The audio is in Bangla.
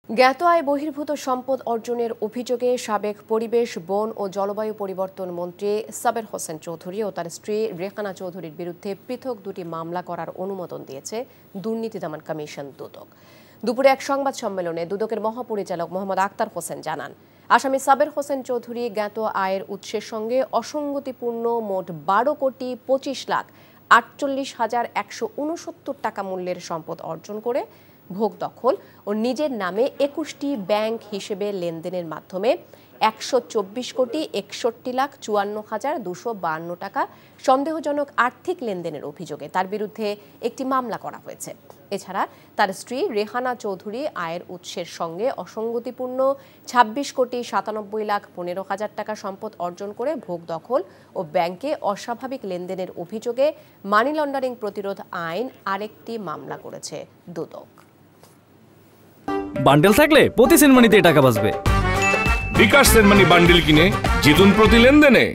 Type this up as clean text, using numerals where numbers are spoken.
জ্ঞাত আয় বহির্ভূত সম্পদ অর্জনের অভিযোগে সাবেক পরিবেশ, বন ও জলবায়ু পরিবর্তন মন্ত্রী সাবের হোসেন চৌধুরী ও তার স্ত্রী রেহানা চৌধুরীর বিরুদ্ধে পৃথক দুটি মামলা করার অনুমোদন দিয়েছে দুর্নীতি দমন কমিশন দুদক। দুপুরে এক সংবাদ সম্মেলনে দুদকের মহাপরিচালক মোহাম্মদ আক্তার হোসেন জানান, আসামি সাবের হোসেন চৌধুরী জ্ঞাত আয়ের উৎসের সঙ্গে অসঙ্গতিপূর্ণ মোট 12,25,48,169 টাকা মূল্যের সম্পদ অর্জন করে ভোগ দখল ও নিজের নামে 21টি ব্যাংক হিসেবে লেনদেনের মাধ্যমে 124,61,54,252 টাকা সন্দেহজনক আর্থিক লেনদেনের অভিযোগে তার বিরুদ্ধে একটি মামলা করা হয়েছে। এছাড়া তার স্ত্রী রেহানা চৌধুরী আয়ের উৎসের সঙ্গে অসঙ্গতিপূর্ণ 26,97,15,000 টাকা সম্পদ অর্জন করে ভোগ দখল ও ব্যাংকে অস্বাভাবিক লেনদেনের অভিযোগে মানি লন্ডারিং প্রতিরোধ আইন আরেকটি মামলা করেছে দুদক। বান্ডেল থাকলে প্রতি সেনমানিতে টাকা বাঁচবে। বিকাশ সেনমানি বান্ডেল কিনে জিতুন প্রতি লেনদেনে।